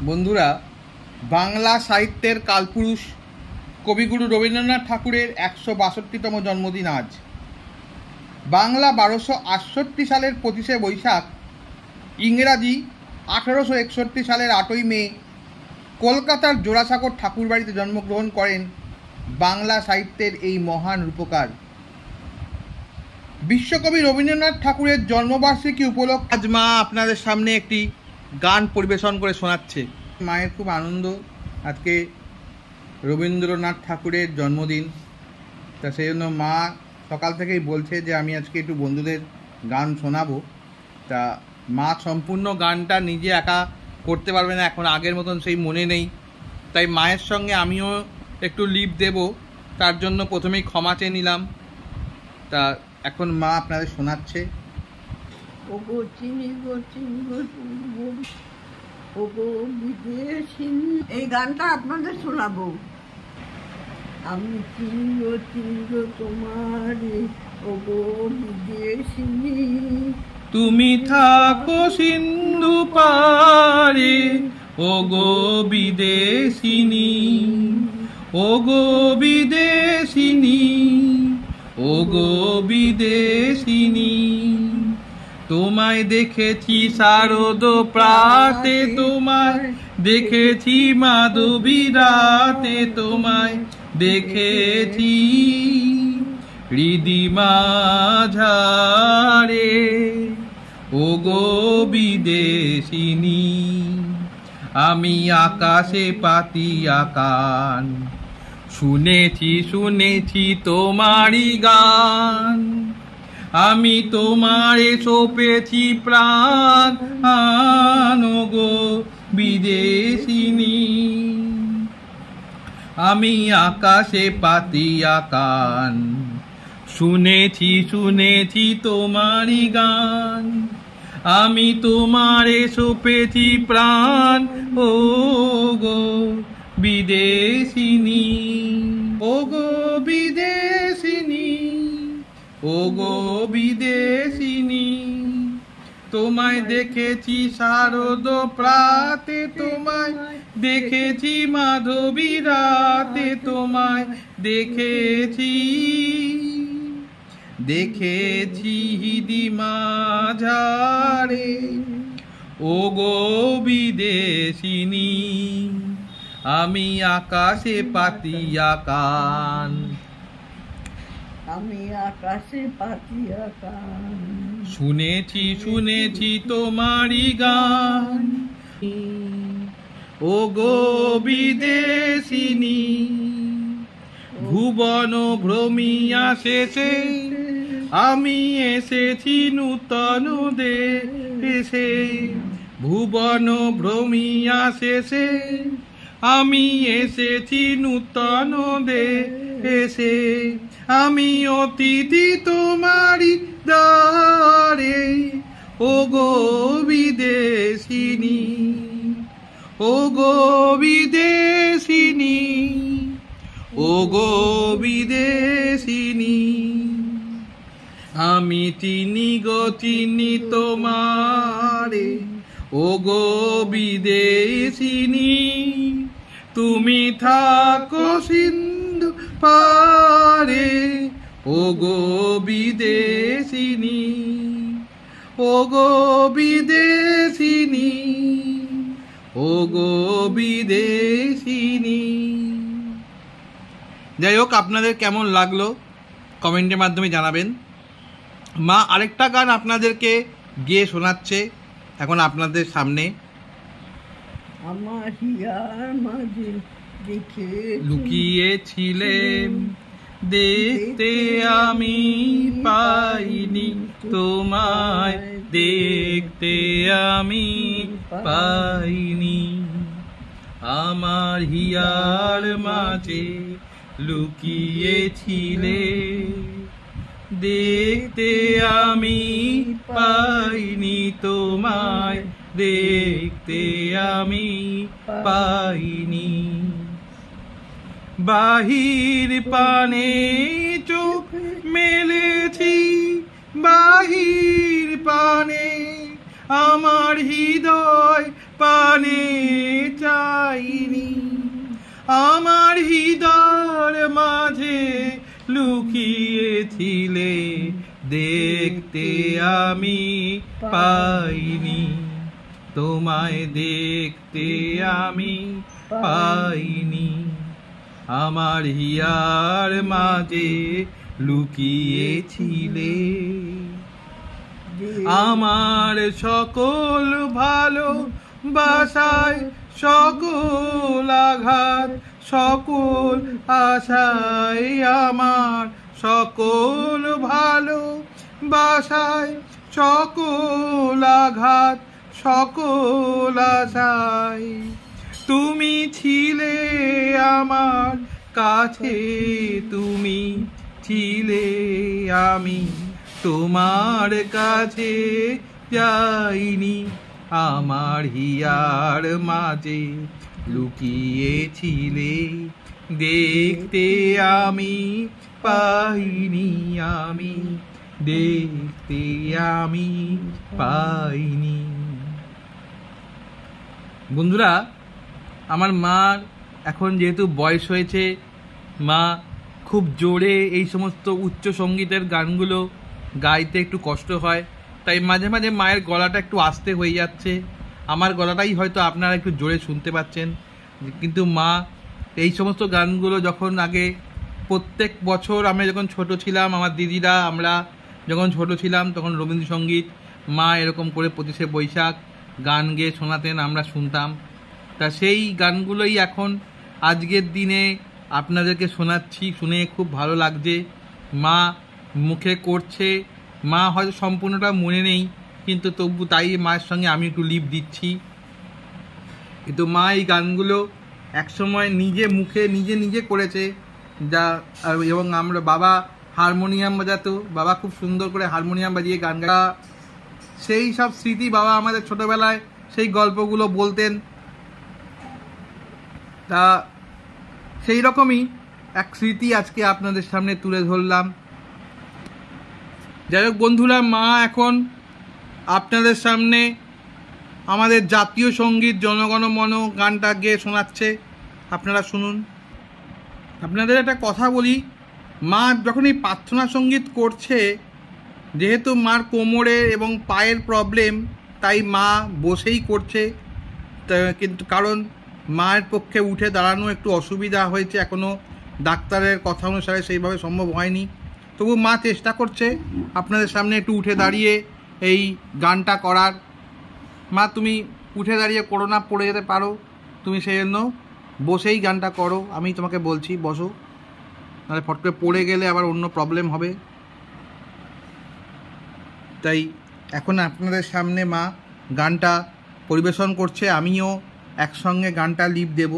বন্ধুরা, বাংলা সাহিত্যের কালপুরুষ কবিগুরু রবীন্দ্রনাথ ঠাকুরের ১৬২তম জন্মদিন আজ। বাংলা ১২৬৮ সালের ২৫শে বৈশাখ, ইংরাজি ১৮৬১ সালের ৮ই মে কলকাতার জোড়াসাঁকোর ঠাকুরবাড়িতে জন্মগ্রহণ করেন বাংলা সাহিত্যের এই মহান রূপকার। বিশ্বকবি রবীন্দ্রনাথ ঠাকুরের জন্মবার্ষিকী উপলক্ষে আজ মা আপনাদের সামনে একটি গান পরিবেশন করে শোনাচ্ছে। মায়ের খুব আনন্দ, আজকে রবীন্দ্রনাথ ঠাকুরের জন্মদিন, তা সেই জন্য মা সকাল থেকেই বলছে যে আমি আজকে একটু বন্ধুদের গান শোনাবো। তা মা সম্পূর্ণ গানটা নিজে একা করতে পারবে না, এখন আগের মতন সেই মনে নেই, তাই মায়ের সঙ্গে আমিও একটু লিপ দেব, তার জন্য প্রথমেই ক্ষমা চেয়ে নিলাম। তা এখন মা আপনাদের শোনাচ্ছে। এই গানটা আপনাদের শোনাবো। আমি চিনব চিনব তোমার ওগো বিদেশিনী, তুমি থাকো সিন্ধু পারে ওগো বিদেশিনী, ওগো বিদেশিনী, ওগো বিদেশিনী। তোমায় দেখেছি শারদ প্রাতে, তোমায় দেখেছি মাধবী রাতে, তোমায় দেখেছি হৃদি মাঝারে ওগো বিদেশিনী। আমি আকাশে পাতিয়া কান, শুনেছি শুনেছি তোমারই গান, আমি তোমারে সঁপেছি প্রাণ ওগো বিদেশিনী। আমি আকাশে পাতিয়া কান, শুনেছি শুনেছি তোমারই গান, আমি তোমারে সঁপেছি প্রাণ ওগো বিদেশিনী, ওগো বিদেশিনী, ওগো বিদেশিনী। তোমায় দেখেছি শারদ প্রাতে, তোমায় দেখেছি মাধবী রাতে, তোমায় দেখেছি দেখেছি হৃদি মাঝারে ওগো বিদেশিনী। আমি আকাশে পাতিয়া কান, আমি আকাশে পাতিয়া কান, শুনেছি শুনেছি তোমারই গান ওগো বিদেশিনী। ভুবন ভ্রমিয়া শেষে আমি এসেছি নূতন দেশে, ভুবন ভ্রমিয়া শেষে আমি এসেছি নূতন দেশে। আমি অতিথি তোমারি দ্বারে ওগো বিদেশিনী, ওগো বিদেশিনী, ওগো বিদেশিনী। আমি চিনি গো চিনি তোমারে ওগো বিদেশিনী, তুমি থাকো সিন্ধু পারে ওগো বিদেশিনী, ওগো বিদেশিনী, ওগো বিদেশিনী। যাই হোক, আপনাদের কেমন লাগলো কমেন্টের মাধ্যমে জানাবেন। মা আরেকটা গান আপনাদেরকে গেয়ে শোনাচ্ছে এখন আপনাদের সামনে। আমার হিয়ার মাঝে দেখে লুকিয়েছিলেন, দেখতে আমি পাইনি, তোমায় দেখতে আমি পাইনি। আমার হিয়ার মাঝে লুকিয়েছিলে, দেখতে আমি পাইনি, তোমায় দেখতে আমি পাইনি। বাহির পানে চোখ মেলেছি, বাহির পানে আমার হৃদয় পানে চাইনি, আমার হৃদয়ের মাঝে লুকিয়েছিলে, দেখতে আমি পাইনি, তোমায় দেখতে আমি পাইনি, আমার হিয়ার মাঝে লুকিয়েছিলে। আমার সকল ভালো বাসায়, সকল আঘাত, সকল আশায়, আমার সকল ভালো বাসায়, সকল আঘাত, সকল আশায়, তুমি ছিলে আমার কাছে, তুমি ছিলে, আমি তোমার কাছে যাইনি, আমার হিয়ার মাঝে লুকিয়েছিলে, দেখতে আমি পাইনি, আমি দেখতে আমি পাইনি। বন্ধুরা, আমার মার এখন যেহেতু বয়স হয়েছে, মা খুব জোরে এই সমস্ত উচ্চ সঙ্গীতের গানগুলো গাইতে একটু কষ্ট হয়, তাই মাঝে মাঝে মায়ের গলাটা একটু আস্তে হয়ে যাচ্ছে। আমার গলাটাই হয়তো আপনারা একটু জোরে শুনতে পাচ্ছেন, কিন্তু মা এই সমস্ত গানগুলো যখন আগে প্রত্যেক বছর আমরা যখন ছোট ছিলাম, আমার দিদিরা আমরা যখন ছোট ছিলাম, তখন রবীন্দ্রসঙ্গীত মা এরকম করে 25শে বৈশাখ গান গেয়ে শোনাতেন, আমরা শুনতাম। তা সেই গানগুলোই এখন আজকের দিনে আপনাদেরকে শোনাচ্ছি, শুনে খুব ভালো লাগছে। মা মুখে করছে, মা হয়তো সম্পূর্ণটা মনে নেই, কিন্তু তবু তাই মায়ের সঙ্গে আমি একটু লিপ দিচ্ছি। কিন্তু মা এই গানগুলো একসময় নিজে মুখে নিজে নিজে করেছে, যা এবং আমরা বাবা হারমোনিয়াম বাজাতো, বাবা খুব সুন্দর করে হারমোনিয়াম বাজিয়ে গান গাওয়া, সেই সব স্মৃতি বাবা আমাদের ছোটবেলায় সেই গল্পগুলো বলতেন। তা সেই রকমই এক স্মৃতি আজকে আপনাদের সামনে তুলে ধরলাম। যাই হোক বন্ধুরা, মা এখন আপনাদের সামনে আমাদের জাতীয় সঙ্গীত জনগণ মন গানটা গেয়ে শোনাচ্ছে, আপনারা শুনুন। আপনাদের একটা কথা বলি, মা যখন এই প্রার্থনা সঙ্গীত করছে, যেহেতু মার কোমরে এবং পায়ের প্রবলেম, তাই মা বসেই করছে, কিন্তু কারণ মায়ের পক্ষে উঠে দাঁড়ানো একটু অসুবিধা হয়েছে, এখনও ডাক্তারের কথা অনুসারে সেইভাবে সম্ভব হয়নি, তবু মা চেষ্টা করছে আপনাদের সামনে একটু উঠে দাঁড়িয়ে এই গানটা করার। মা তুমি উঠে দাঁড়িয়ে করো না, পড়ে যেতে পারো, তুমি সেই জন্য বসেই গানটা করো, আমি তোমাকে বলছি বসো, নাহলে ফট করে পড়ে গেলে আবার অন্য প্রবলেম হবে। তাই এখন আপনাদের সামনে মা গানটা পরিবেশন করছে, আমিও একসঙ্গে গানটা লিপ দেব।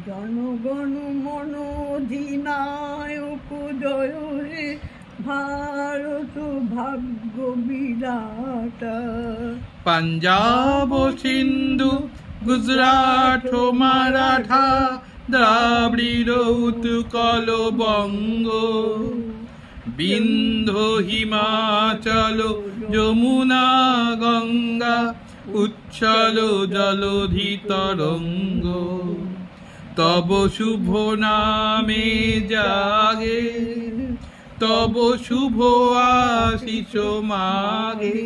জনগণ মন অধিনায়ক জয় হে, ভারত ভাগ্য বিরাটা, পাঞ্জাব সিন্ধু গুজরাট মারাঠা, দ্রাবিড় উৎকল বঙ্গ, বিন্ধ্য হিমাচল যমুনা গঙ্গা, উচ্ছল জলধি তরঙ্গ, তব শুভ নামে জাগে, তব শুভ আশিস মাগে,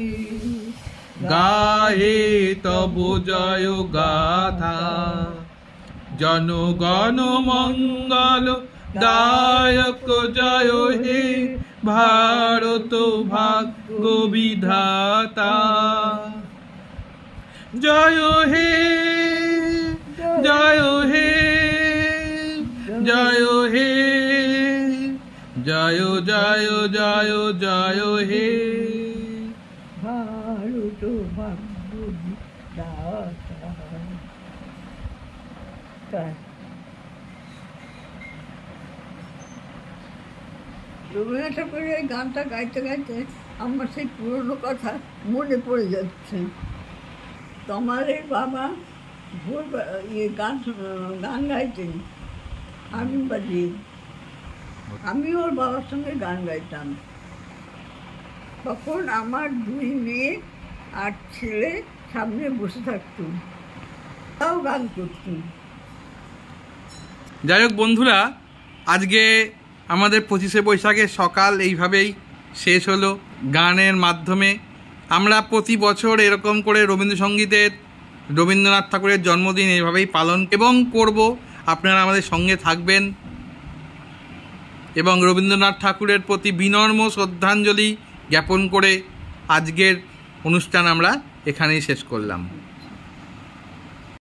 গায়ে তব জয় গাথা, জনগণ মঙ্গল দায়ক জয় হে, ভারত ভাগ্য বিধাতা, জয় হে, জয় হে, জয় হে, জয় জয় জয় জয় হে, ভারত ভাগ্য বিধাতা। রবীন্দ্রনাথ ঠাকুরের এই গানটা গাইতে গাইতে আমার সেই পুরনো কথা মনে পড়ে যাচ্ছে। তোমাদের বাবা ভোর গান গাইতেন, আমি বাজিয়ে, আমি ওর বাবার সঙ্গে গান গাইতাম। তখন আমার 2 মেয়ে আর ছেলে সামনে বসে থাকতো, তাও গান করতুম। যাই হোক বন্ধুরা, আজকে আমাদের 25শে বৈশাখের সকাল এইভাবেই শেষ হলো গানের মাধ্যমে। আমরা প্রতি বছর এরকম করে রবীন্দ্রসঙ্গীতের, রবীন্দ্রনাথ ঠাকুরের জন্মদিন এইভাবেই পালন এবং করব। আপনারা আমাদের সঙ্গে থাকবেন এবং রবীন্দ্রনাথ ঠাকুরের প্রতি বিনম্র শ্রদ্ধাঞ্জলি জ্ঞাপন করে আজকের অনুষ্ঠান আমরা এখানেই শেষ করলাম।